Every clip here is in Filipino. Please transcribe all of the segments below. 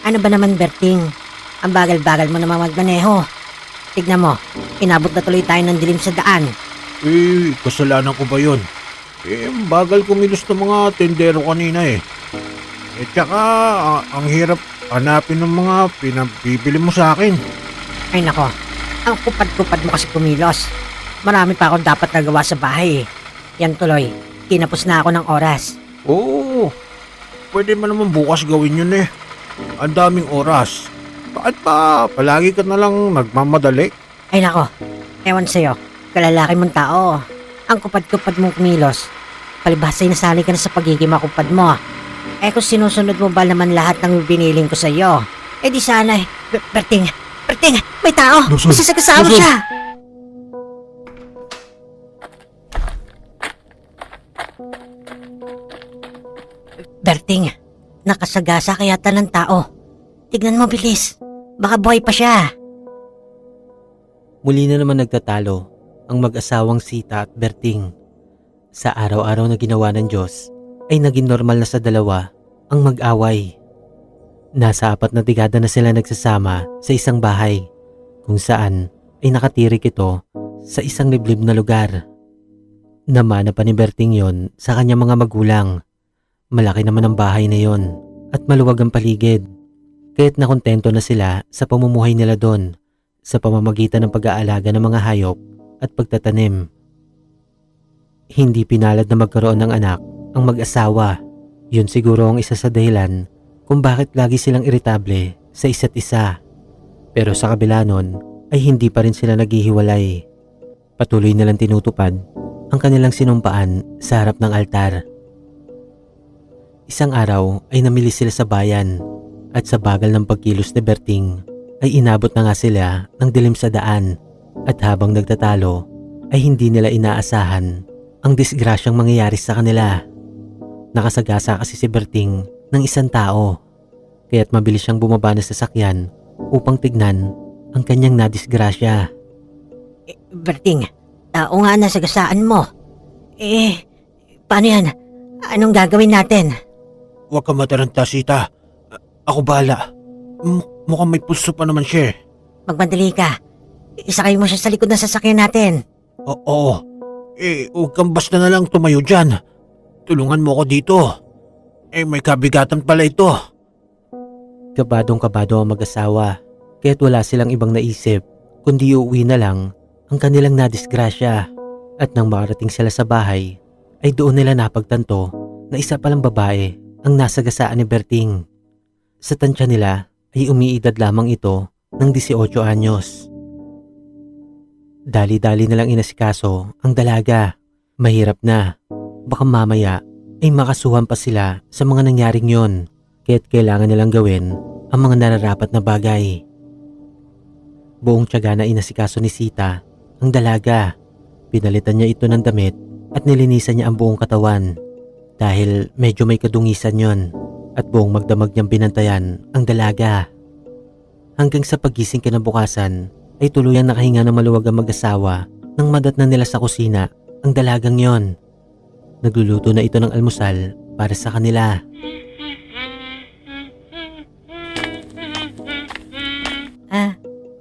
Ano ba naman, Berting? Ang bagal-bagal mo naman magmaneho. Tignan mo, inabot na tuloy tayo ng dilim sa daan. Kasalanan ko ba yun? Ang bagal kumilos ng mga tendero kanina eh. Tsaka, ang hirap hanapin ng mga pinabibili mo sa akin. Ay nako, ang kupad-kupad mo kasi kumilos. Marami pa akong dapat nagawa sa bahay eh. Yan tuloy, kinapos na ako ng oras. Oo, pwede mo naman bukas gawin yun eh. Ang daming oras. Bakit pa palagi ka na lang nagmamadali? Ay nako, ewan sa'yo, kalalaki mong tao. Ang kupad-kupad mong kumilos. Palibhasa ay nasali ka na sa pagiging makupad mo. Eh kung sinusunod mo ba naman lahat ng biniling ko sa'yo, eh di sana eh. Berting, may tao! Masasagasama siya! Berting, nakasagasa kaya ng tao. Tignan mo bilis, baka buhay pa siya. Muli na naman nagtatalo ang mag-asawang Sita at Berting. Sa araw-araw na ginawa ng Diyos ay naging normal na sa dalawa ang mag-away. Nasa 4 na dekada na sila nagsasama sa isang bahay kung saan ay nakatirik ito sa isang liblib na lugar. Namana pa ni Berting yon sa kanyang mga magulang. Malaki naman ang bahay na yon at maluwag ang paligid. Kaya't nakontento na sila sa pamumuhay nila doon sa pamamagitan ng pag-aalaga ng mga hayop at pagtatanim. Hindi pinalad na magkaroon ng anak ang mag-asawa. Yun siguro ang isa sa dahilan kung bakit lagi silang iritable sa isa't isa. Pero sa kabila nun ay hindi pa rin sila naghihiwalay. Patuloy nilang tinutupad ang kanilang sinumpaan sa harap ng altar. Isang araw ay namili sila sa bayan at sa bagal ng pagkilos ni Berting ay inabot na nga sila ng dilim sa daan at habang nagtatalo ay hindi nila inaasahan ang disgrasyang mangyayari sa kanila. Nakasagasa kasi si Berting ng isang tao kaya't mabilis siyang bumaba ng sasakyan upang tignan ang kanyang nadisgrasya. Berting, tao nga nasagasaan mo. Paano yan? Anong gagawin natin? Huwag ka mataranta, Sita. Ako bahala. Mukhang may pulso pa naman siya eh. Magmadali ka. Isakay mo siya sa likod ng sasakyan natin. Oo. Huwag kang basta na lang tumayo dyan. Tulungan mo ako dito. May kabigatan pala ito. Kabadong-kabado ang mag-asawa kaya't wala silang ibang naisip kundi uuwi na lang ang kanilang nadisgrasya. At nang makarating sila sa bahay ay doon nila napagtanto na isa palang babae ang nasagasaan ni Berting. Sa tansya nila ay umiidad lamang ito ng 18 anyos. Dali-dali nilang inasikaso ang dalaga. Mahirap na. Baka mamaya ay makasuhan pa sila sa mga nangyaring yon. Kaya't kailangan nilang gawin ang mga nararapat na bagay. Buong tiyaga na inasikaso ni Sita ang dalaga. Pinalitan niya ito ng damit at nilinisan niya ang buong katawan dahil medyo may kadungisan yon at buong magdamag niyang binantayan ang dalaga. Hanggang sa pagising kinabukasan ay tuluyang nakahinga ng maluwag ang mag-asawa nang madatnan nila sa kusina ang dalagang yon. Nagluluto na ito ng almusal para sa kanila.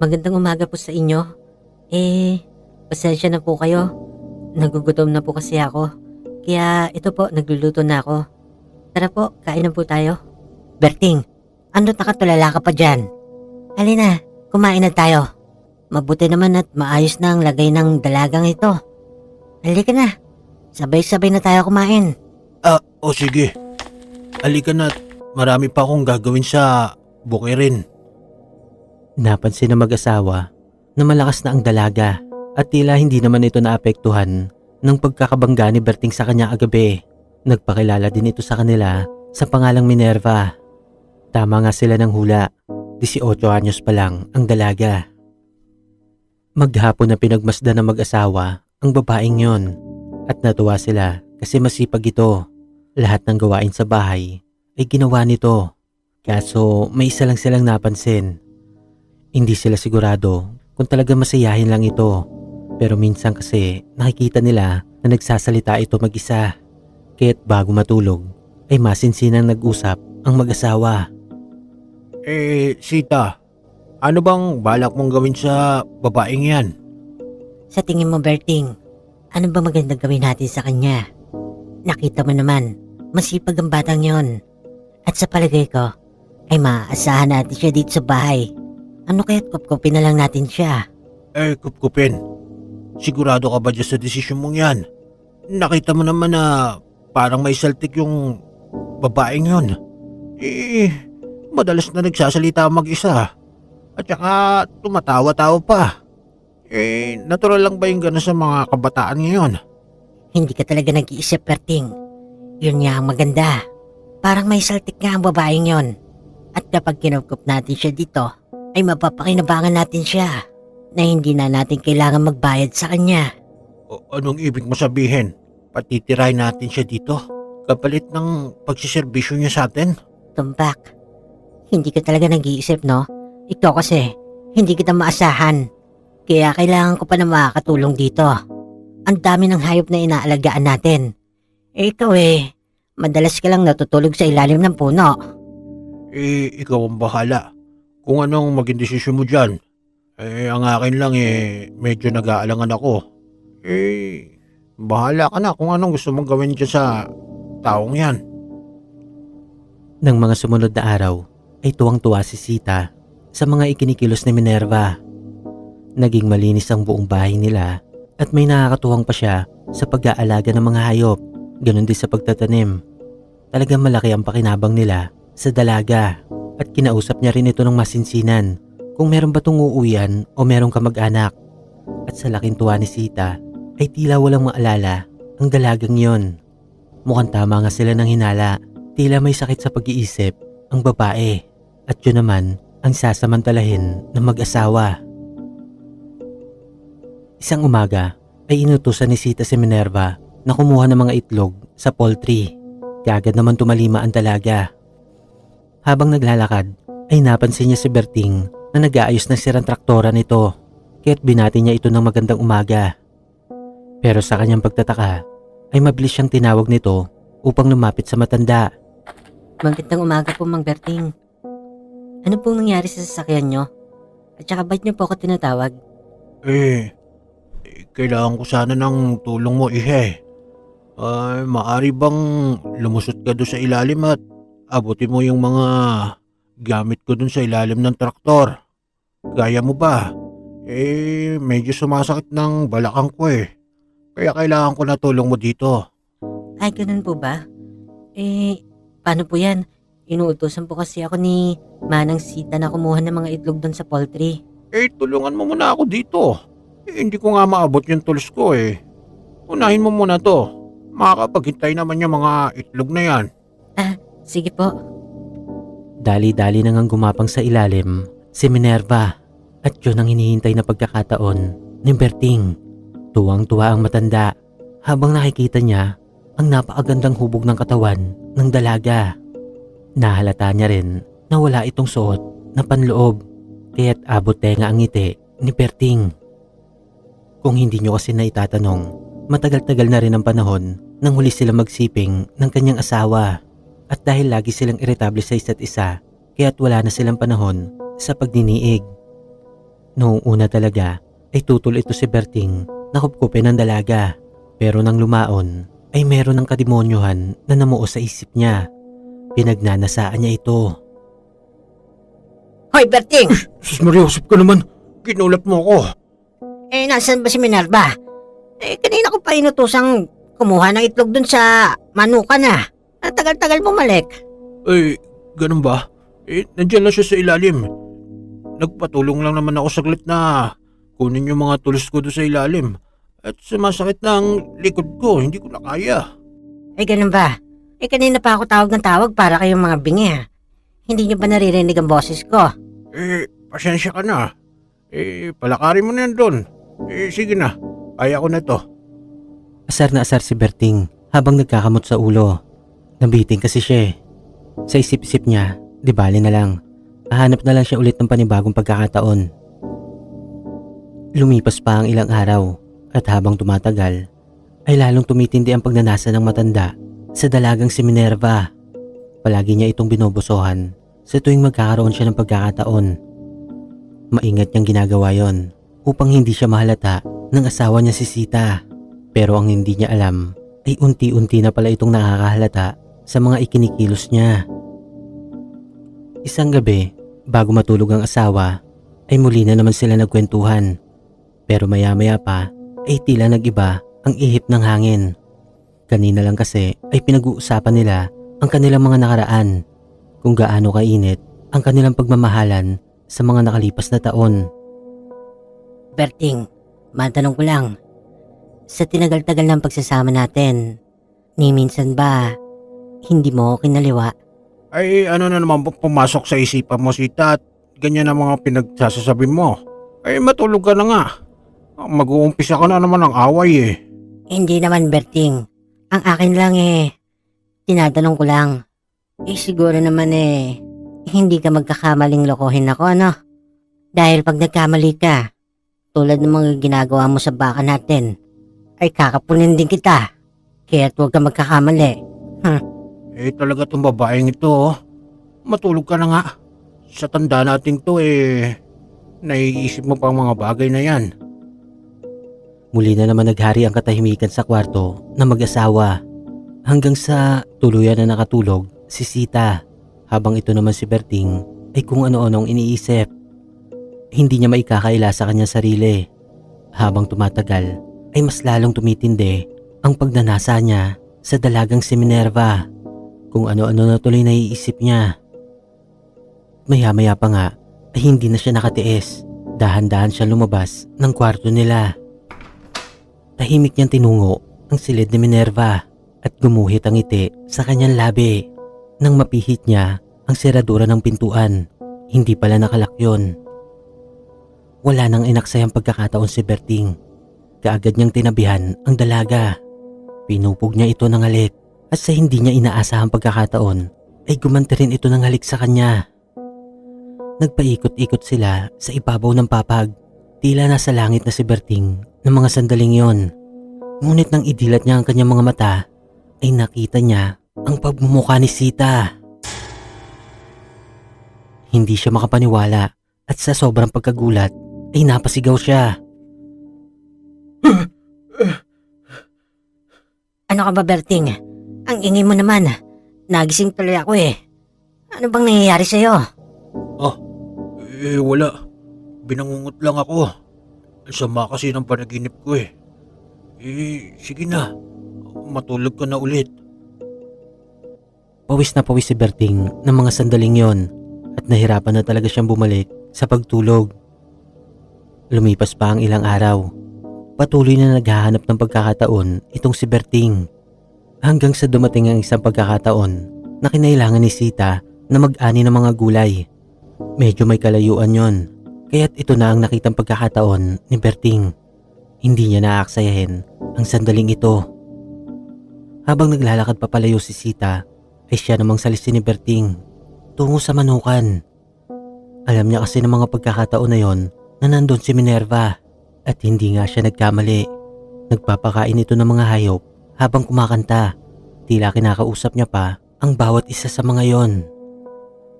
Magandang umaga po sa inyo. Pasensya na po kayo. Nagugutom na po kasi ako. Kaya ito po, nagluluto na ako. Tara po, kain na po tayo. Berting, ano nakatulala ka pa dyan? Halina, kumain na tayo. Mabuti naman at maayos na ang lagay ng dalagang ito. Halika na, sabay-sabay na tayo kumain. Sige. Halika na, marami pa akong gagawin sa bukirin. Napansin ng mag-asawa na malakas na ang dalaga at tila hindi naman ito naapektuhan ng pagkakabangga ni Berting sa kanya agabi. Nagpakilala din ito sa kanila sa pangalang Minerva. Tama nga sila ng hula, 18 anyos pa lang ang dalaga. Maghapon na pinagmasdan ng mag-asawa ang babaeng yon at natuwa sila kasi masipag ito. Lahat ng gawain sa bahay ay ginawa nito. Kaso may isa lang silang napansin. Hindi sila sigurado kung talaga masayahin lang ito. Pero minsan kasi nakikita nila na nagsasalita ito mag-isa. Kaya't bago matulog ay masinsinang nag-usap ang mag-asawa. Sita, ano bang balak mong gawin sa babaeng yan? Sa tingin mo, Berting, ano ba magandang gawin natin sa kanya? Nakita mo naman, masipag ang batang yon. At sa palagay ko, ay maaasahan natin siya dito sa bahay. Ano kaya't kupkupin na lang natin siya? Kupkupin. Sigurado ka ba dyan sa desisyon mong yan? Nakita mo naman na parang may saltik yung babaeng yon. Madalas na nagsasalita mag-isa. At saka tumatawa-tawa pa. Natural lang ba yung gano'n sa mga kabataan ngayon? Hindi ka talaga nag-iisip, Berting. Yun nga ang maganda. Parang may saltik nga ang babaeng yon. At kapag kinupkup natin siya dito, ay mapapakinabangan natin siya na hindi na natin kailangan magbayad sa kanya. Anong ibig mo sabihin? Patitirahin natin siya dito? Kapalit ng pagsiservisyo niya sa atin? Tumpak, hindi ka talaga nag-iisip, no? Ikaw kasi, hindi kita maasahan. Kaya kailangan ko pa na makakatulong dito. Ang dami ng hayop na inaalagaan natin. Ikaw madalas ka lang natutulog sa ilalim ng puno. Ikaw ang bahala. Kung anong maging desisyon mo dyan. Ang akin lang medyo nag-aalangan ako. Bahala ka na kung anong gusto mong gawin dyan sa taong yan. Nang mga sumunod na araw ay tuwang-tuwa si Sita sa mga ikinikilos ni Minerva. Naging malinis ang buong bahay nila at may nakakatuwang pa siya sa pag-aalaga ng mga hayop, ganun din sa pagtatanim. Talagang malaki ang pakinabang nila sa dalaga at kinausap niya rin ito ng masinsinan kung meron ba itong uuwian o meron kamag-anak. At sa laking tuwa ni Sita ay tila walang maalala ang dalagang yon. Mukhang tama nga sila ng hinala. Tila may sakit sa pag-iisip ang babae at yun naman ang sasamantalahin ng mag-asawa. Isang umaga ay inutusan ni Sita si Minerva na kumuha ng mga itlog sa poultry. Kaagad naman tumalima ang dalaga. Habang naglalakad ay napansin niya si Berting na nag-aayos ng sirang traktora nito kaya't binati niya ito ng magandang umaga. Pero sa kanyang pagtataka ay mabilis siyang tinawag nito upang lumapit sa matanda. Magandang umaga po, Mang Berting. Ano pong nangyari sa sasakyan nyo? At saka ba't nyo po ako tinatawag? Kailangan ko sana ng tulong mo, ihe. Maari bang lumusot ka doon sa ilalim at abutin mo yung mga gamit ko doon sa ilalim ng traktor? Kaya mo ba? Medyo sumasakit ng balakang ko Kaya kailangan ko na tulong mo dito. Ay, ganun po ba? Paano po yan? Inuutosan po kasi ako ni Manang Sita na kumuha ng mga itlog doon sa poultry. Tulungan mo muna ako dito. Hindi ko nga maabot yung tools ko Unahin mo muna to. Makakapaghintay naman yung mga itlog na yan. Sige po. Dali-dali nang ang gumapang sa ilalim si Minerva at yun ang hinihintay na pagkakataon ni Berting. Tuwang-tuwa ang matanda habang nakikita niya ang napakagandang hubog ng katawan ng dalaga. Nahalata niya rin na wala itong suot na panloob kaya't abot tenga ang ngiti ni Berting. Kung hindi nyo kasi naitatanong, matagal-tagal na rin ang panahon nang huli sila magsiping ng kanyang asawa at dahil lagi silang iritable sa isa't isa kaya't wala na silang panahon sa pagdiniig. Noong una talaga ay tutol ito si Berting na kupkupin ng dalaga pero nang lumaon ay meron ng kademonyohan na namuo sa isip niya. Pinagnanasaan niya ito. Hoy, Berting! Sus Mariosip ka naman. Ginulat mo ako. Nasaan ba si Minerva? Kanina ko pa inutosang kumuha ng itlog dun sa manuka na. Ang tagal-tagal bumalik. Ganun ba? Nandiyan lang siya sa ilalim. Nagpatulong lang naman ako saglit na kunin yung mga tools ko doon sa ilalim. At sumasakit na ang likod ko, hindi ko na kaya. Ganun ba? Kanina pa ako tawag ng tawag para kayong mga bingi Hindi niyo ba naririnig ang boses ko? Pasensya ka na. Palakarin mo na yan doon. Sige na, kaya ko na to. Asar na asar si Berting habang nagkakamot sa ulo. Nabiting kasi siya Sa isip-isip niya, di bali na lang. Hahanap na lang siya ulit ng panibagong pagkakataon. Lumipas pa ang ilang araw at habang tumatagal ay lalong tumitindi ang pagnanasa ng matanda sa dalagang si Minerva. Palagi niya itong binobosohan sa tuwing magkakaroon siya ng pagkakataon. Maingat niyang ginagawa yon upang hindi siya mahalata ng asawa niya si Sita. Pero ang hindi niya alam ay unti-unti na pala itong nakakahalata sa mga ikinikilos niya. Isang gabi, bago matulog ang asawa, ay muli na naman sila nagkwentuhan. Pero maya-maya pa ay tila nag-iba ang ihip ng hangin. Kanina lang kasi ay pinag-uusapan nila ang kanilang mga nakaraan, kung gaano kainit ang kanilang pagmamahalan sa mga nakalipas na taon. Berting, matanong ko lang. Sa tinagal-tagal ng pagsasama natin, ni minsan ba hindi mo ako kinaliwa? Ay ano na naman pumasok sa isipan mo, Sita, at ganyan ang mga pinagsasasabi mo? Ay matulog ka na nga. Mag-uumpisa ka na naman ng away eh. Hindi naman, Berting. Ang akin lang tinatanong ko lang. Siguro naman hindi ka magkakamaling lokohin ako, ano? Dahil pag nagkamali ka, tulad ng mga ginagawa mo sa baka natin, ay kakapunin din kita. Kaya't huwag ka magkakamali. Eh talaga tong babaeng ito, oh. Matulog ka na nga. Sa tanda natin to naiisip mo pa ang mga bagay na yan. Muli na naman naghari ang katahimikan sa kwarto ng mag-asawa, hanggang sa tuluyan na nakatulog si Sita, habang ito naman si Berting ay kung ano-anong iniisip. Hindi niya maikakaila sa kanyang sarili. Habang tumatagal ay mas lalong tumitindi ang pagnanasa niya sa dalagang si Minerva. Kung ano-ano na tuloy naiisip niya. Maya-maya pa nga ay hindi na siya nakatiis. Dahan-dahan siya lumabas ng kwarto nila. Tahimik niyang tinungo ang silid ni Minerva at gumuhit ang ngiti sa kanyang labi. Nang mapihit niya ang seradura ng pintuan, hindi pala nakalak yun. Wala nang inaksayang pagkakataon si Berting. Kaagad niyang tinabihan ang dalaga. Pinupog niya ito ng halik at sa hindi niya inaasahang pagkakataon ay gumanti rin ito ng halik sa kanya. Nagpaikot-ikot sila sa ibabaw ng papag. Tila nasa langit na si Berting ng mga sandaling yon. Ngunit nang idilat niya ang kanyang mga mata, ay nakita niya ang pagmumukha ni Sita. Hindi siya makapaniwala at sa sobrang pagkagulat ay napasigaw siya. Ano ka ba, Berting? Ang ingay mo naman. Nagising tuloy ako Ano bang nangyayari sa'yo? Wala. Binangungot lang ako. Ang sama kasi ng panaginip ko sige na. Matulog ka na ulit. Pawis na pawis si Berting ng mga sandaling yon at nahirapan na talaga siyang bumalik sa pagtulog. Lumipas pa ang ilang araw. Patuloy na naghahanap ng pagkakataon itong si Berting. Hanggang sa dumating ang isang pagkakataon na kinailangan ni Sita na mag-ani ng mga gulay. Medyo may kalayuan yon, kaya't ito na ang nakitang pagkakataon ni Berting. Hindi niya naaksayahin ang sandaling ito. Habang naglalakad papalayo si Sita, ay siya namang salisin ni Berting tungo sa manukan. Alam niya kasi ng mga pagkakataon na yon na nandun si Minerva at hindi nga siya nagkamali. Nagpapakain ito ng mga hayop habang kumakanta. Tila kinakausap niya pa ang bawat isa sa mga yon.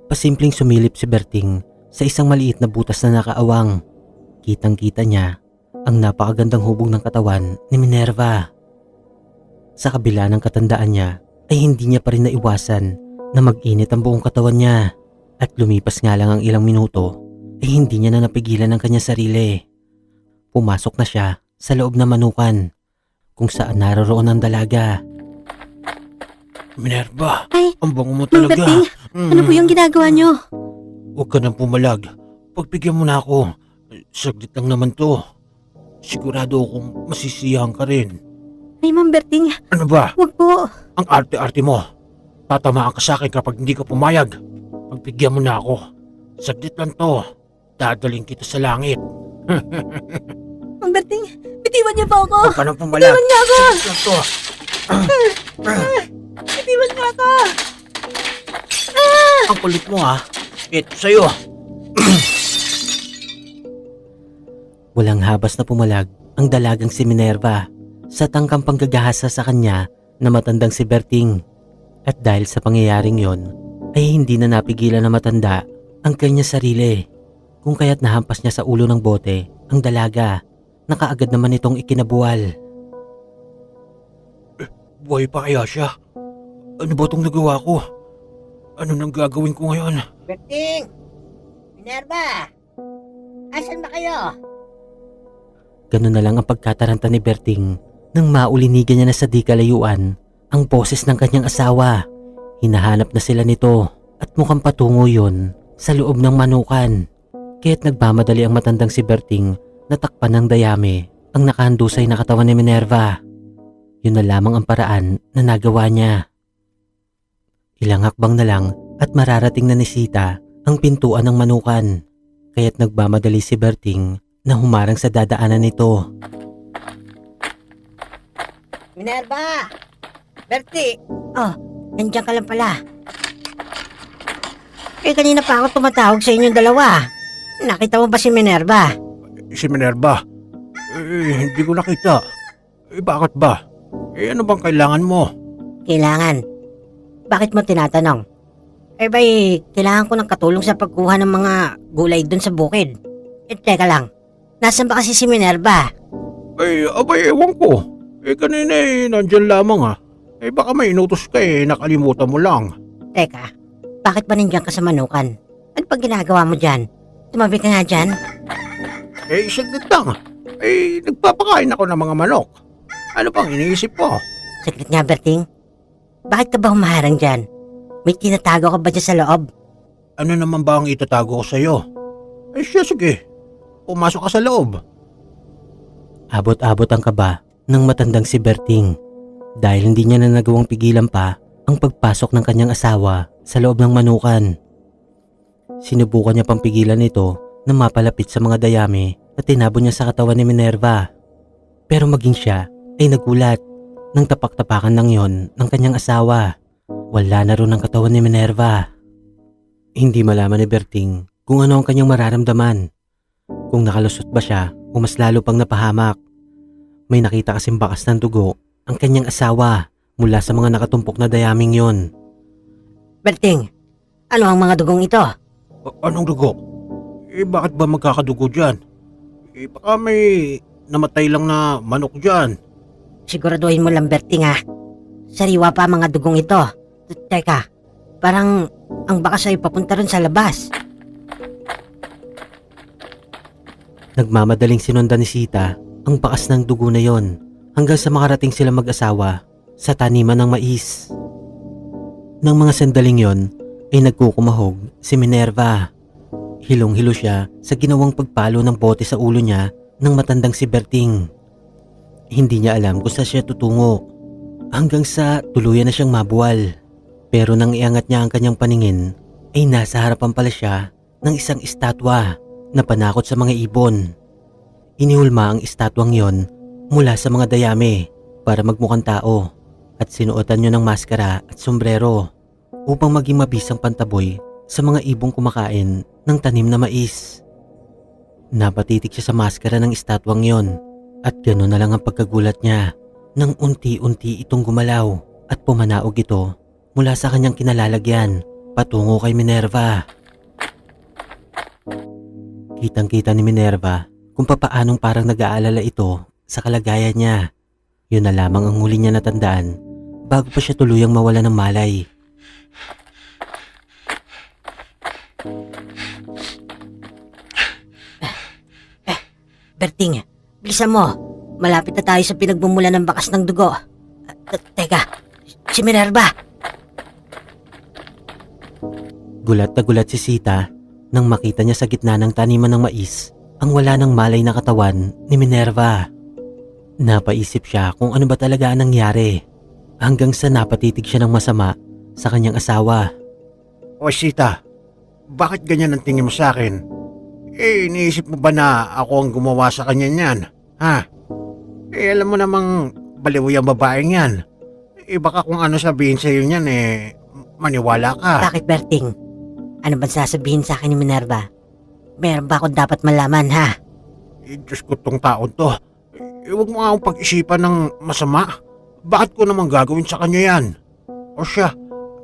Pasimpleng sumilip si Berting sa isang maliit na butas na nakaawang. Kitang-kita niya ang napakagandang hubog ng katawan ni Minerva. Sa kabila ng katandaan niya ay hindi niya pa rin naiwasan na mag-init ang buong katawan niya. At lumipas nga lang ang ilang minuto ay hindi niya na napigilan ang kanyang sarili. Pumasok na siya sa loob ng manukan kung saan naroroon ang dalaga. Minerva, Ay, ang bango mo talaga. Berting, ano po yung ginagawa niyo? Huwag ka nang pumalag. Pagbigyan mo na ako. Saglit lang naman to. Sigurado akong masisiyahan ka rin. Ay, Ma'am Berting, Ano ba? wag po. Ang arte-arte mo. Tatamaan ka sa akin kapag hindi ka pumayag. Pagbigyan mo na ako. Saglit lang to. Dadaling kita sa langit. Ma'am Berting, bitiwan niyo po ako. Huwag ka nang pumalag. Bitiwan niyo ako. Saglit lang to. Bitiwan niyo ako. Ang kulit mo ha. Ito sa'yo. Walang habas na pumalag ang dalagang si Minerva sa tangkang panggagahasa sa kanya na matandang si Berting. At dahil sa pangyayaring yon, ay hindi na napigilan na matanda ang kanya sarili. Kung kaya't nahampas niya sa ulo ng bote ang dalaga na kaagad naman itong ikinabuwal. Buhay pa kaya siya? Ano ba itong nagawa ko? Ano nang gagawin ko ngayon? Berting! Minerva! Asan ba kayo? Ganun na lang ang pagkataranta ni Berting nang maulinigan niya na sa di kalayuan ang boses ng kanyang asawa. Hinahanap na sila nito at mukhang patungo yun sa loob ng manukan. Kaya't nagmamadali ang matandang si Berting na takpan ng dayami ang nakahandusay na katawan ni Minerva. Yun na lamang ang paraan na nagawa niya. Ilang hakbang na lang at mararating na ni Sita ang pintuan ng manukan. Kaya't nagmamadali si Berting na humarang sa dadaanan nito. Minerva! Bertie! Oh, nandiyan ka lang pala. Kanina pa ako tumatawag sa inyong dalawa. Nakita mo ba si Minerva? Si Minerva? Hindi ko nakita. Bakit ba? Ano bang kailangan mo? Kailangan. Bakit mo tinatanong? Kailangan ko ng katulong sa pagkuha ng mga gulay dun sa bukid. Teka lang. Nasaan ba kasi si Minerva? Ewan ko. Kanina nandyan lamang baka may inutos ka nakalimutan mo lang. Teka, bakit ba nandiyan ka sa manukan? Ano pang ginagawa mo dyan? Tumabi ka nga dyan? Saglit lang. Nagpapakain ako ng mga manok. Ano pang iniisip mo? Saglit nga, Berting. Bakit ka ba humaharang dyan? May tinatago ka ba dyan sa loob? Ano naman ba ang itatago ko sa'yo? Sige. Pumasok ka sa loob. Abot-abot ang kaba ng matandang si Berting dahil hindi niya na nagawang pigilan pa ang pagpasok ng kanyang asawa sa loob ng manukan. Sinubukan niya pang pigilan ito na mapalapit sa mga dayami at tinabon niya sa katawan ni Minerva. Pero maging siya ay nagulat nang tapak-tapakan lang yon ng kanyang asawa. Wala na ron ang katawan ni Minerva. Hindi malaman ni Berting kung ano ang kanyang mararamdaman. Kung nakalusot ba siya o mas lalo pang napahamak. May nakita kasing bakas ng dugo ang kanyang asawa mula sa mga nakatumpok na dayaming yon. Berting, ano ang mga dugong ito? Anong dugo? Bakit ba magkakadugo dyan? Baka may namatay lang na manok dyan. Siguraduhin mo lang, Berting ha. Sariwa pa ang mga dugong ito. Teka, parang ang bakas ay papunta rin sa labas. Nagmamadaling sinundan ni Sita ang bakas ng dugo na yon hanggang sa makarating sila mag-asawa sa taniman ng mais. Nang mga sandaling yon ay nagkukumahog si Minerva. Hilong-hilo siya sa ginawang pagpalo ng bote sa ulo niya ng matandang si Berting. Hindi niya alam kung saan siya tutungo hanggang sa tuluyan na siyang mabuwal. Pero nang iangat niya ang kanyang paningin ay nasa harapan pala siya ng isang estatwa na panakot sa mga ibon. Inihulma ang estatwang yon mula sa mga dayami para magmukhang tao at sinuotan niya ng maskara at sombrero upang maging mabisang pantaboy sa mga ibong kumakain ng tanim na mais. Napatitig siya sa maskara ng estatwang yon at gano'n na lang ang pagkagulat niya nang unti-unti itong gumalaw at pumanaog ito mula sa kanyang kinalalagyan patungo kay Minerva. Kitang-kita ni Minerva kung papaanong parang nag-aalala ito sa kalagayan niya. Yun na lamang ang huli niya natandaan bago pa siya tuluyang mawala ng malay. Berting, bilisan mo. Malapit na tayo sa pinagbumulan ng bakas ng dugo. Teka, si Minerva. Gulat na gulat si Sita nang makita niya sa gitna ng taniman ng mais ang wala ng malay na katawan ni Minerva. Napaisip siya kung ano ba talaga ang nangyari hanggang sa napatitig siya ng masama sa kanyang asawa. O Sita, bakit ganyan ang tingin mo sa akin? Iniisip mo ba na ako ang gumawa sa kanya niyan? Ha? Alam mo namang baliw yung babaeng yan. Baka kung ano sabihin sa'yo niyan maniwala ka. Bakit, Berting? Ano ba sasabihin sa akin ni Minerva? Meron ba akong dapat malaman, ha? Diyos ko tong taon to. Huwag mo nga akong pag-isipan ng masama. Bakit ko naman gagawin sa kanya yan? O siya,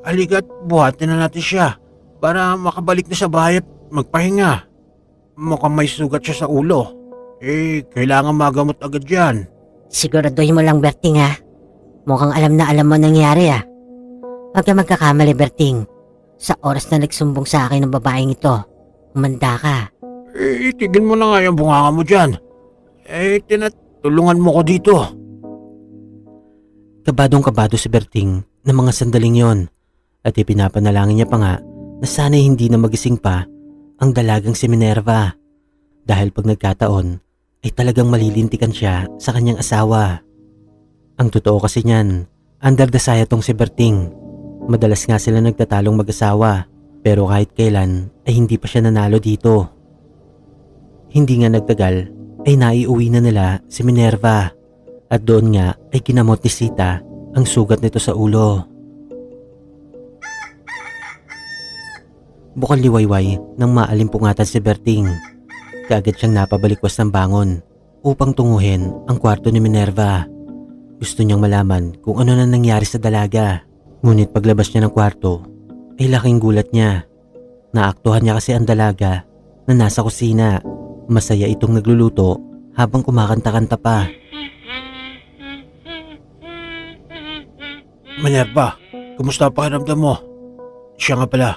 Halika't buhatin na natin siya para makabalik na sa bahay at magpahinga. Mukhang may sugat siya sa ulo. Kailangan magamot agad yan. Siguraduhin mo lang, Berting, ha? Mukhang alam na alam mo nangyari, ha? Huwag ka magkakamali, Berting. Sa oras na nagsumbong sa akin ng babaeng ito, humanda ka. Itigil mo na nga yung bunganga mo dyan. Tinatulungan mo ko dito. Kabadong-kabado si Berting ng mga sandaling yon at ipinapanalangin niya pa nga na sana'y hindi na magising pa ang dalagang si Minerva dahil pag nagkataon ay talagang malilintikan siya sa kanyang asawa. Ang totoo kasi niyan, under the saya tong si Berting. Madalas nga sila nagtatalong mag-asawa pero kahit kailan ay hindi pa siya nanalo dito. Hindi nga nagtagal ay naiuwi na nila si Minerva at doon nga ay kinamot ni Sita ang sugat nito sa ulo. Bukal liwayway nang maalimpungatan si Berting. Kaagad siyang napabalikwas ng bangon upang tunguhin ang kwarto ni Minerva. Gusto niyang malaman kung ano na nangyari sa dalaga. Ngunit paglabas niya ng kwarto ay laking gulat niya. Naaktuhan niya kasi ang dalaga na nasa kusina. Masaya itong nagluluto habang kumakanta-kanta pa. Minerva, kumusta ang pakiramdam mo? Siya nga pala,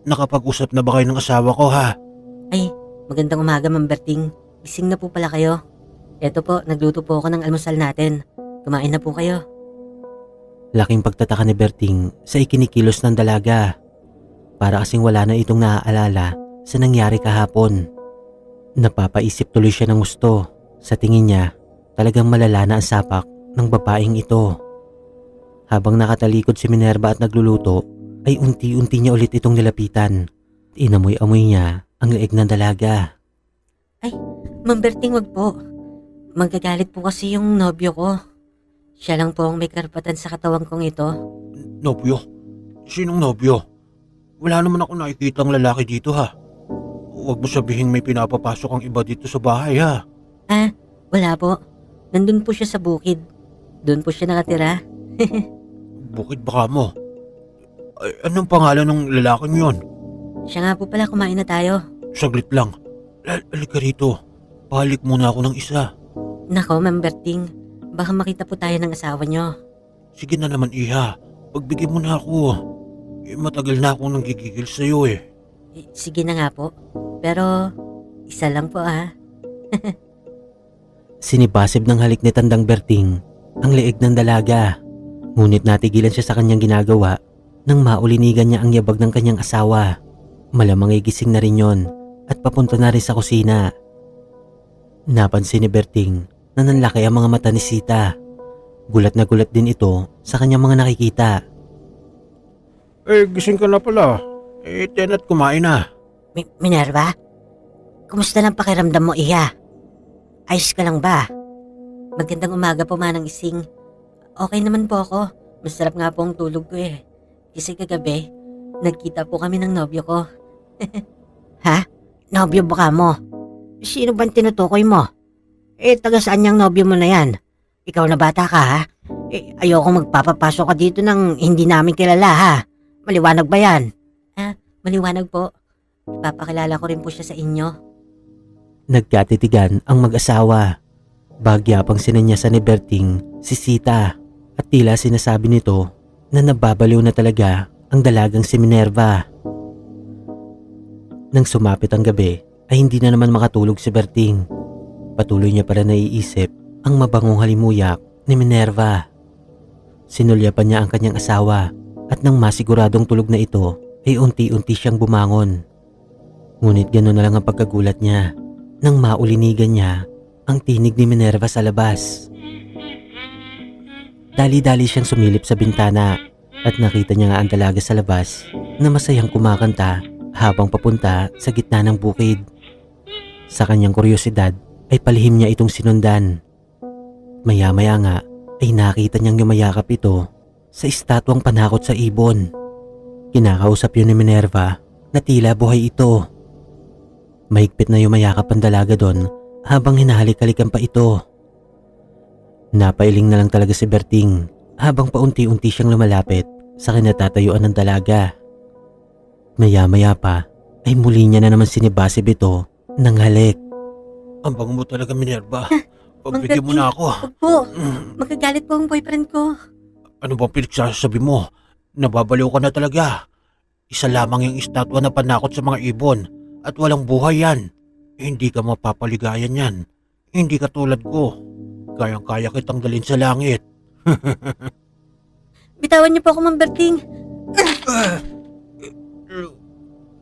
nakapag-usap na ba kayo ng asawa ko ha? Ay, magandang umaga, Ma'am Berting. Gising na po pala kayo. Eto po, nagluto po ako ng almusal natin. Kumain na po kayo. Laking pagtataka ni Berting sa ikinikilos ng dalaga. Para kasing wala na itong naaalala sa nangyari kahapon. Napapaisip tuloy siya ng gusto. Sa tingin niya, talagang malala na ang sapak ng babaeng ito. Habang nakatalikod si Minerva at nagluluto, ay unti-unti niya ulit itong nilapitan. Inamoy-amoy niya ang leeg ng dalaga. Ay, Ma'am Berting, wag po. Magagalit po kasi yung nobyo ko. Siya lang po ang may karapatan sa katawan kong ito. Nobyo? Sinong nobyo? Wala naman ako nakikitang lalaki dito ha. Huwag mo sabihin may pinapapasok ang iba dito sa bahay ha. Ah, wala po. Nandun po siya sa bukid. Doon po siya nakatira. Bukid baka mo. Ay, anong pangalan ng lalaking yon? Siya nga po pala, kumain na tayo. Saglit lang. Halika rito. Pahalik muna ako ng isa. Nako, Ma'am Berting. Baka makita po tayo ng asawa nyo. Sige na naman iha. Pagbigyan mo na ako. Matagal na akong nanggigigil sa'yo eh. Sige na nga po. Pero, isa lang po ah. Sinibasib ng halik ni Tandang Berting ang leeg ng dalaga. Ngunit natigilan siya sa kanyang ginagawa nang maulinigan niya ang yabag ng kanyang asawa. Malamang ay gising na rin yon at papunta na rin sa kusina. Napansin ni Berting na nanlaki ang mga mata ni Sita. Gulat na gulat din ito sa kanyang mga nakikita. Gising ka na pala. Tena't kumain na. Minerva? Kumusta ng pakiramdam mo, Iha? Ayos ka lang ba? Magandang umaga po, Manang Ising. Okay naman po ako. Masarap nga po ang tulog ko eh. Kasi kagabi, nagkita po kami ng nobyo ko. Ha? Nobyo ba ka mo? Sino bang tinutukoy mo? Taga saan yung nobyo mo na yan? Ikaw na bata ka ha? Ayoko magpapapasok ka dito nang hindi namin kilala ha? Maliwanag ba yan? Maliwanag po. Ipapakilala ko rin po siya sa inyo. Nagkatitigan ang mag-asawa. Bagya pang sinanyasan ni Berting si Sita at tila sinasabi nito na nababaliw na talaga ang dalagang si Minerva. Nang sumapit ang gabi ay hindi na naman makatulog si Berting. Patuloy niya para naiisip ang mabangong halimuyak ni Minerva. Sinulyapan niya ang kanyang asawa at nang masiguradong tulog na ito ay unti-unti siyang bumangon. Ngunit gano'n na lang ang pagkagulat niya nang maulinigan niya ang tinig ni Minerva sa labas. Dali-dali siyang sumilip sa bintana at nakita niya nga ang dalaga sa labas na masayang kumakanta habang papunta sa gitna ng bukid. Sa kanyang kuryosidad ay palihim niya itong sinundan. Maya-maya nga ay nakita niyang yumayakap ito sa estatwang panakot sa ibon. Kinakausap yun ni Minerva na tila buhay ito. Mahigpit na yumayakap ang dalaga doon habang hinahalik-halikan pa ito. Napailing na lang talaga si Berting habang paunti-unti siyang lumalapit sa kinatatayuan ng dalaga. Maya-maya pa ay muli niya na naman sinibasib ito ng halik. Ang bango mo talaga, Minerva. Pagbigyan mo na ako. Huwag po. Magagalit po ang boyfriend ko. Ano bang pinagsasabi mo? Nababaliw ka na talaga. Isa lamang yung estatwa na panakot sa mga ibon at walang buhay yan. Hindi ka mapapaligayan yan. Hindi ka tulad ko. Kayang-kaya kitang dalhin sa langit. Bitawan niyo po ako, Mang Berting.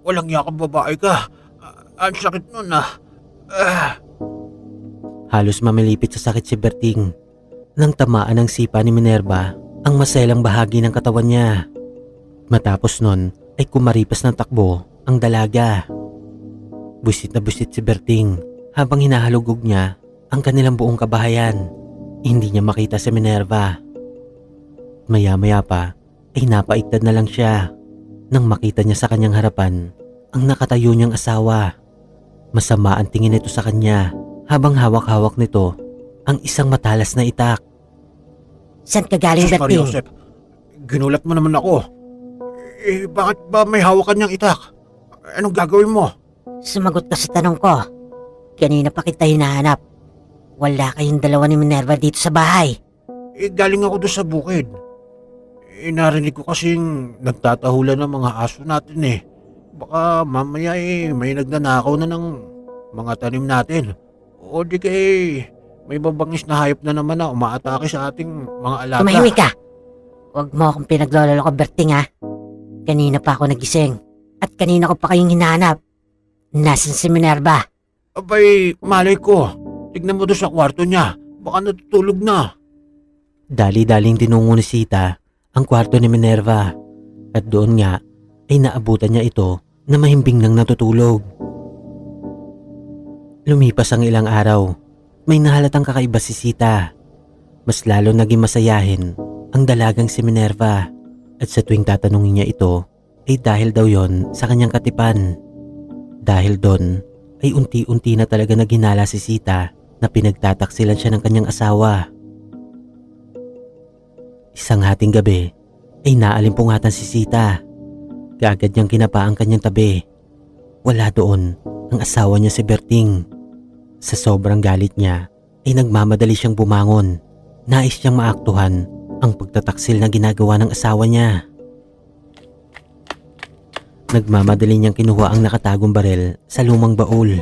Walang yakang babae ka. Ang sakit nun Halos mamilipit sa sakit si Berting nang tamaan ng sipa ni Minerva ang maselang bahagi ng katawan niya. Matapos nun ay kumaripas ng takbo ang dalaga. Busit na busit si Berting habang hinahalugog niya ang kanilang buong kabahayan. Hindi niya makita si Minerva. Maya-maya pa ay napaigtad na lang siya nang makita niya sa kanyang harapan ang nakatayo niyang asawa. Masama ang tingin nito sa kanya habang hawak-hawak nito ang isang matalas na itak. Saan ka galing, Sus, Maria Berting? Josep, ginulat mo naman ako. Bakit ba may hawakan niyang itak? Anong gagawin mo? Sumagot ka sa tanong ko. Kanina pa kita hinahanap. Wala kayong dalawa ni Minerva dito sa bahay. Galing ako doon sa bukid. Narinig ko kasing nagtatahulan ng mga aso natin. Baka mamaya may nagnanakaw na ng mga tanim natin. O di kay may babangis na hayop na naman na umaatake sa ating mga alaga. Tumahimik ka. Huwag mo akong pinaglololo ko, Berting, ha. Kanina pa ako nagising. At kanina ko pa kayong hinahanap. Nasaan si Minerva? Abay, malay ko. Tignan mo doon sa kwarto niya. Baka natutulog na. Dali-daling tinungo ni Sita ang kwarto ni Minerva at doon nga ay naabutan niya ito na mahimbing nang natutulog. Lumipas ang ilang araw. May nahalatang kakaiba si Sita. Mas lalo naging masayahin ang dalagang si Minerva at sa tuwing tatanungin niya ito ay dahil daw yon sa kanyang katipan. Dahil doon ay unti-unti na talaga naginala si Sita na pinagtataksilan siya ng kanyang asawa. Isang hating gabi ay naalimpungatan si Sita. Kaagad niyang kinapa ang kanyang tabi. Wala doon ang asawa niya si Berting. Sa sobrang galit niya ay nagmamadali siyang bumangon. Nais niyang maaktuhan ang pagtataksil na ginagawa ng asawa niya. Nagmamadali niyang kinuha ang nakatagong barel sa lumang baul.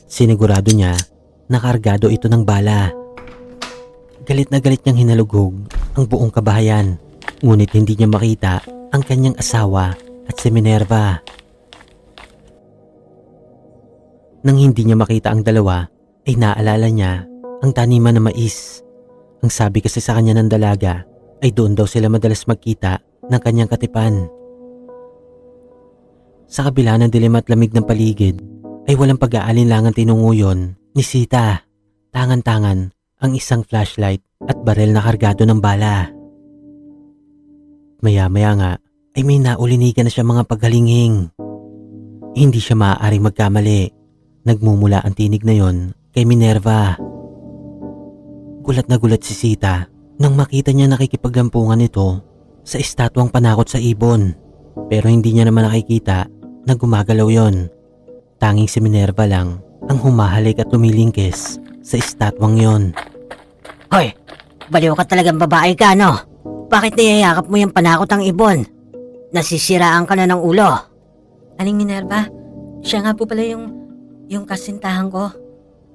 Sinigurado niya na kargado ito ng bala. Galit na galit niyang hinalughog ang buong kabahayan, ngunit hindi niya makita ang kanyang asawa at si Minerva. Nang hindi niya makita ang dalawa, ay naalala niya ang taniman ng mais. Ang sabi kasi sa kanya ng dalaga ay doon daw sila madalas magkita ng kanyang katipan. Sa kabila ng dilim at lamig ng paligid, ay walang pag-aalinlangan tinungo yon ni Sita. Tangan-tangan ang isang flashlight at barel na kargado ng bala. Maya-maya nga ay may naulinigan na siya mga paghalinghing. Hindi siya maaaring magkamali. Nagmumula ang tinig na yon kay Minerva. Gulat na gulat si Sita nang makita niya nakikipaglampungan ito sa estatwang panakot sa ibon. Pero hindi niya naman nakikita na gumagalaw yon. Tanging si Minerva lang ang humahalik at lumilingkis sa estatwang yon. Hoy, baliw ka talagang babae ka, no? Bakit niyayakap mo yung panakot ang ibon? Nasisiraan ka na ng ulo. Aling Minerva, siya nga po pala yung kasintahan ko.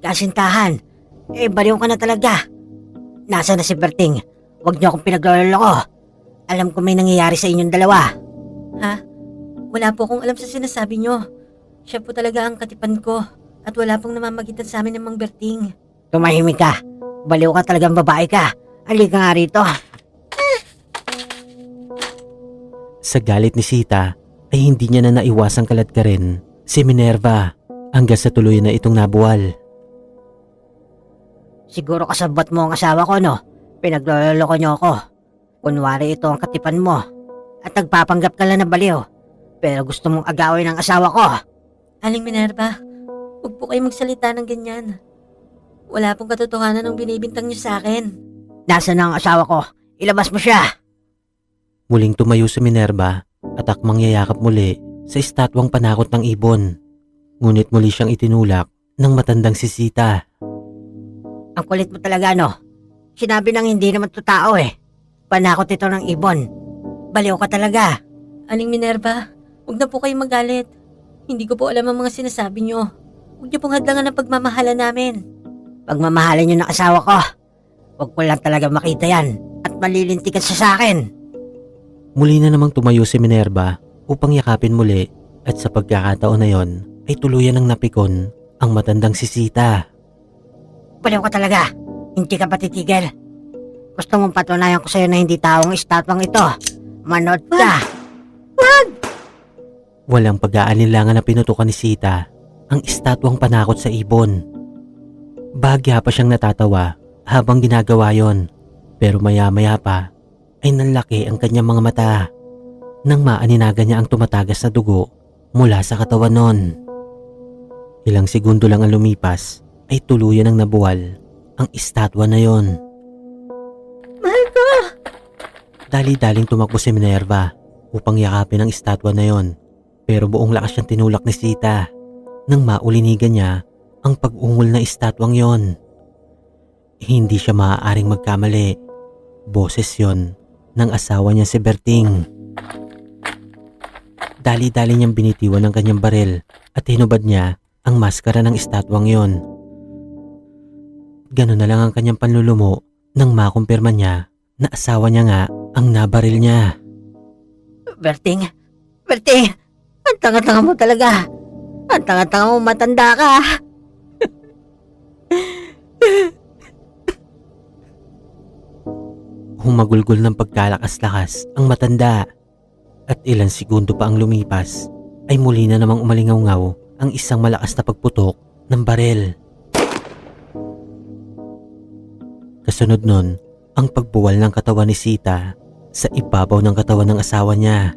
Kasintahan? Baliw ka na talaga. Nasaan na si Berting? Huwag niyo akong pinagloloko. Alam ko may nangyayari sa inyong dalawa. Ha? Wala po akong alam sa sinasabi niyo. Siya po talaga ang katipan ko at wala pong namamagitan sa amin ng Mang Berting. Tumahimik ka. Baliw ka talagang babae ka. Halika nga rito. Sa galit ni Sita ay hindi niya na naiwasang kaladkarin si Minerva hanggang sa tuluyan na itong nabuwal. Siguro kasabot mo ang asawa ko, no? Pinagloloko niyo ako. Kunwari ito ang katipan mo. At nagpapanggap ka lang na baliw. Pero gusto mong agawin ang asawa ko. Aling Minerva, huwag po kayo magsalita ng ganyan. Wala pong katotohanan ng binibintang niyo sa akin. Nasaan na ang asawa ko? Ilabas mo siya. Muling tumayo si Minerva at akmang yayakap muli sa estatwang panakot ng ibon. Ngunit muli siyang itinulak ng matandang si Sita. Ang kulit mo talaga, no? Sinabi nang hindi naman to tao eh. Panakot ito ng ibon. Baliw ka talaga. Aling Minerva, huwag na po kayong magalit. Hindi ko po alam ang mga sinasabi nyo. Huwag niyo pong hadlangan ang pagmamahala namin. Pagmamahalan niyo ng asawa ko. Huwag ko lang talaga makita yan at malilintikan siya sa akin. Muli na namang tumayo si Minerva upang yakapin muli at sa pagkakataon na yon ay tuluyan ng napikon ang matandang si Sita. Baliw ka talaga. Hindi ka patitigil. Gusto mong patunayan ko sa'yo na hindi tao ang estatwang ito. Manood ka. Walang pag-aalinlangan na pinutukan ni Sita ang estatwang panakot sa ibon. Bahagya pa siyang natatawa habang ginagawa yon, pero maya-maya pa ay nanlaki ang kanyang mga mata nang maaninagan niya ang tumatagas na dugo mula sa katawan nun. Ilang segundo lang ang lumipas ay tuluyan ang nabuwal ang estatwa na yon. Mahal ko! Dali-daling tumakbo si Minerva upang yakapin ang estatwa na yon, pero buong lakas siyang tinulak ni Sita nang maulinigan niya ang pag-ungol na estatwang yon. Hindi siya maaaring magkamali. Boses yon ng asawa niya si Berting. Dali-dali niyang binitiwan ang kanyang baril at hinubad niya ang maskara ng estatwang yon. Ganun na lang ang kanyang panlulumo nang makumpirma niya na asawa niya nga ang nabaril niya. Berting, ang tanga-tanga mo talaga. Ang tanga-tanga mo, matanda ka. Humagulgol ng pagkalakas-lakas ang matanda at ilang segundo pa ang lumipas ay muli na namang umalingaw-ngaw ang isang malakas na pagputok ng baril. Kasunod nun ang pagbuwal ng katawan ni Sita sa ibabaw ng katawan ng asawa niya.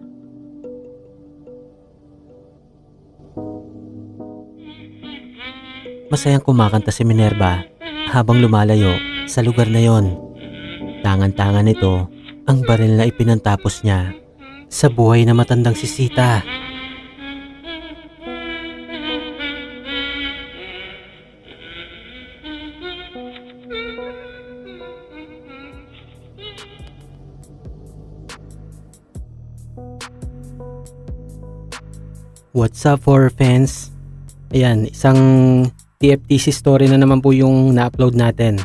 Masayang kumakanta si Minerva habang lumalayo sa lugar na yon. Tangan-tangan nito ang baril na ipinantapos niya sa buhay na matandang si Sita. What's up for fans? Ayan, isang TFTC story na naman po yung na-upload natin.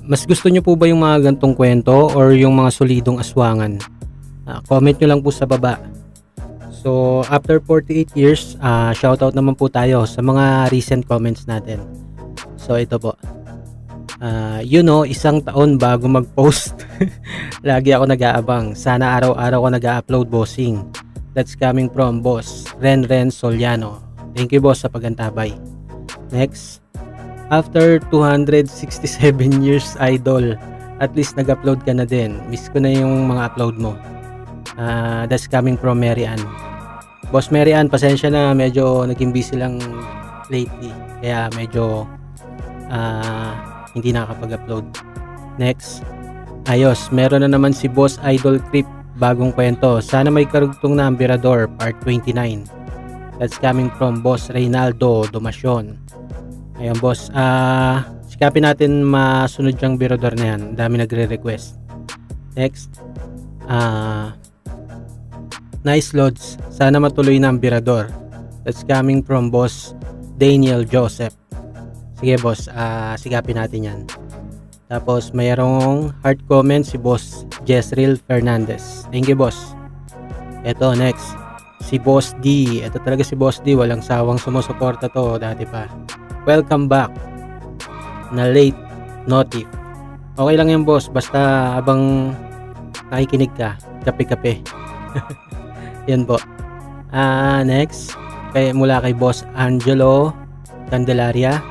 Mas gusto nyo po ba yung mga gantong kwento or yung mga solidong aswangan? Comment nyo lang po sa baba. So after 48 years, shoutout naman po tayo sa mga recent comments natin. So ito po. Isang taon bago mag-post. Lagi ako nag-aabang. Sana araw-araw ko nag-upload, bossing. That's coming from boss Ren Soliano. Thank you, boss, sa pagantabay. Next. After 267 years, idol, at least nag-upload ka na din. Miss ko na yung mga upload mo. That's coming from Mary Ann. Boss Mary Ann, pasensya na, medyo naging busy lang lately. Kaya medyo hindi nakakapag-upload. Next. Ayos, meron na naman si Boss Idol Creep, bagong kwento. Sana may karugtong na Emperador, part 29. That's coming from Boss Reynaldo Domacion. Ayun, boss, sikapin natin masunod yung Emperador na yan. Dami nagre-request. Next. Nice loads. Sana matuloy na ang Emperador. That's coming from Boss Daniel Joseph. Sige, boss, sikapin natin yan. Tapos mayroong heart comment si Boss Jezreel Fernandez. Thank you, boss. Eto, next. Si Boss D. Ito talaga si Boss D. Walang sawang sumusuporta to dati pa. Welcome back. Na late notif. Okay lang yan, boss. Basta habang nakikinig ka, kape-kape. Yan po. Next. Mula kay Boss Angelo Candelaria.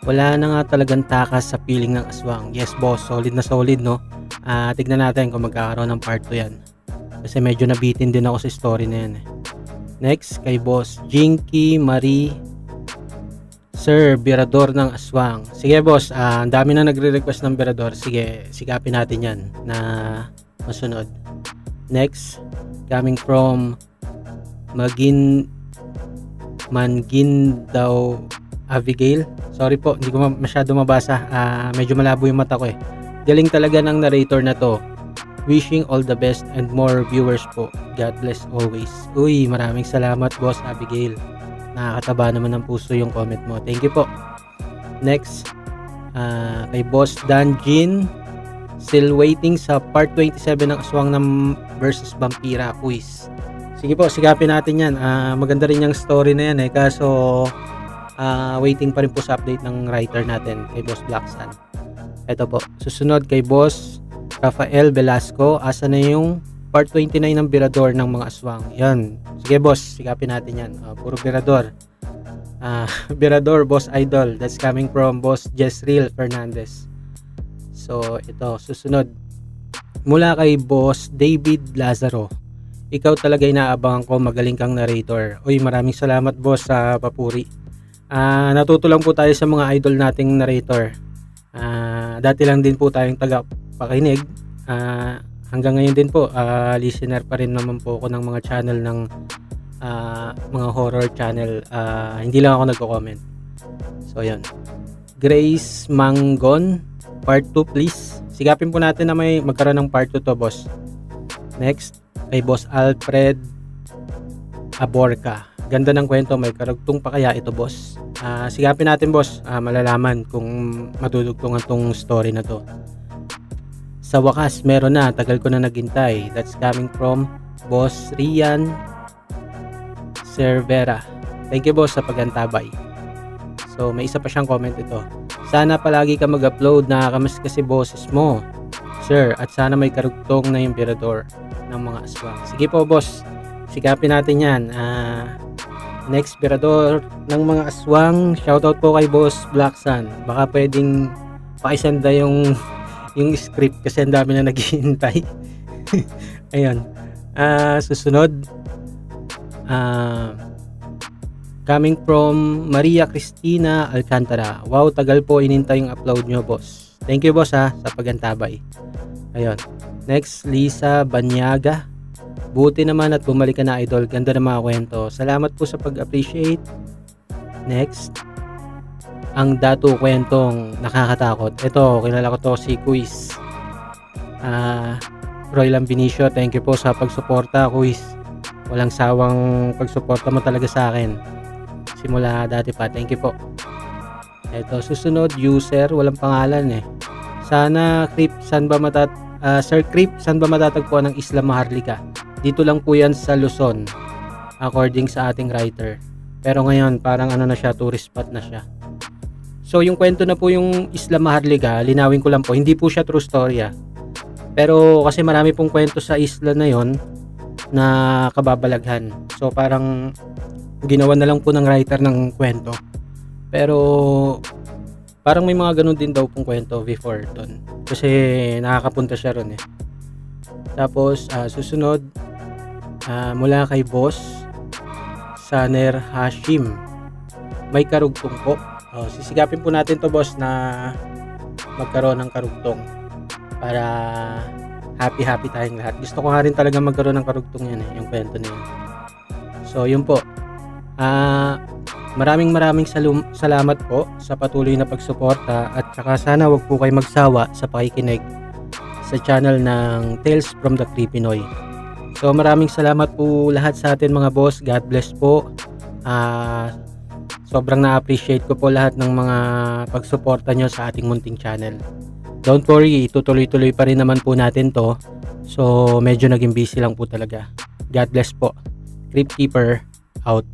Wala na nga talagang takas sa piling ng aswang. Yes, boss. Solid na solid, no? Tignan natin kung magkakaroon ng part 2 yan. Kasi medyo nabitin din ako sa story na yan. Next, kay Boss Jinky Marie. Sir, Birador ng aswang. Sige, boss. Ang dami na nagre-request ng Birador. Sige, sikapin natin yan na masunod. Next, coming from Mangindaw Abigail. Sorry po, hindi ko masyado mabasa. Medyo malabo yung mata ko eh. Galing talaga ng narrator na to. Wishing all the best and more viewers po. God bless always. Uy, maraming salamat Boss Abigail. Nakakataba naman ng puso yung comment mo. Thank you po. Next, kay Boss Danjin. Still waiting sa part 27 ng Aswang ng versus Vampira quiz. Sige po, sigapin natin yan. Maganda rin yung story na yan eh. Kaso, waiting pa rin po sa update ng writer natin kay Boss Blacksun. Ito po. Susunod kay Boss Rafael Velasco. Asa na yung part 29 ng Birador ng mga aswang? Yan. Sige boss, sigapin natin yan. Puro Birador. Birador, Boss Idol. That's coming from Boss Jezreel Fernandez. So, ito. Susunod. Mula kay Boss David Lazaro. Ikaw talaga inaabangan ko, magaling kang narrator. Uy, maraming salamat boss sa papuri. Natuto lang po tayo sa mga idol nating narrator. Dati lang din po tayong tagapakinig. Hanggang ngayon din po, listener pa rin naman po ako ng mga channel ng mga horror channel. Hindi lang ako nagko-comment. So, yan. Grace Mangon, part 2 please. Sigapin po natin na may magkaroon ng part 2 to boss. Next, kay Boss Alfred Aborca. Ganda ng kwento, may karugtong pa kaya ito boss? Sigapin natin boss, malalaman kung matudugtungan tong story na to. Sa wakas, meron na, tagal ko na naghintay. That's coming from Boss Rian Cervera. Thank you boss sa pagantabay. So may isa pa siyang comment ito. Sana palagi ka mag-upload, nakakamiss kasi boses mo sir, at sana may karugtong na yung Birador ng mga aswang. Sige po boss, sikapin natin yan. Next Birador ng mga aswang, shoutout po kay Boss Blacksun. Baka pwedeng pakisenda yung script kasi ang dami na naghihintay. Ayun. Susunod, coming from Maria Cristina Alcantara. Wow, tagal po inintay yung upload nyo boss. Thank you boss sa pagantabay. Ayun. Next, Lisa Banyaga. Buti naman at bumalik ka na idol. Ganda ng mga kwento. Salamat po sa pag-appreciate. Next, ang dato kwentong nakakatakot. Ito, kilala ko to si Quiz. Roy Lambinicio, thank you po sa pagsuporta Quiz. Walang sawang pagsuporta mo talaga sa akin. Simula dati pa. Thank you po. Ito, susunod, user. Walang pangalan eh. Sana Creep, Sir Creep, saan ba matatagpuan ng Isla Maharlika? Dito lang po yan sa Luzon, according sa ating writer. Pero ngayon, parang ano na siya, tourist spot na siya. So, yung kwento na po yung Isla Maharlika, linawin ko lang po, hindi po siya true story Pero kasi marami pong kwento sa isla na yon na kababalaghan. So, parang ginawa na lang po ng writer ng kwento. Pero parang may mga ganun din daw pong kwento before doon. Kasi nakakapunta siya ron eh. Tapos susunod, mula kay Boss Saner Hashim. May karugtong po. Sisigapin po natin to boss na magkaroon ng karugtong para happy tayong lahat. Gusto ko nga rin talaga magkaroon ng karugtong yan yung kwento na yun. So yun po. Maraming salamat po sa patuloy na pagsuporta at saka sana wag po kayo magsawa sa pakikinig sa channel ng Tales from the Creepinoy. So maraming salamat po lahat sa atin mga boss. God bless po. Sobrang na-appreciate ko po lahat ng mga pagsuporta nyo sa ating munting channel. Don't worry, itutuloy-tuloy pa rin naman po natin to. So medyo naging busy lang po talaga. God bless po. Crypt Keeper out.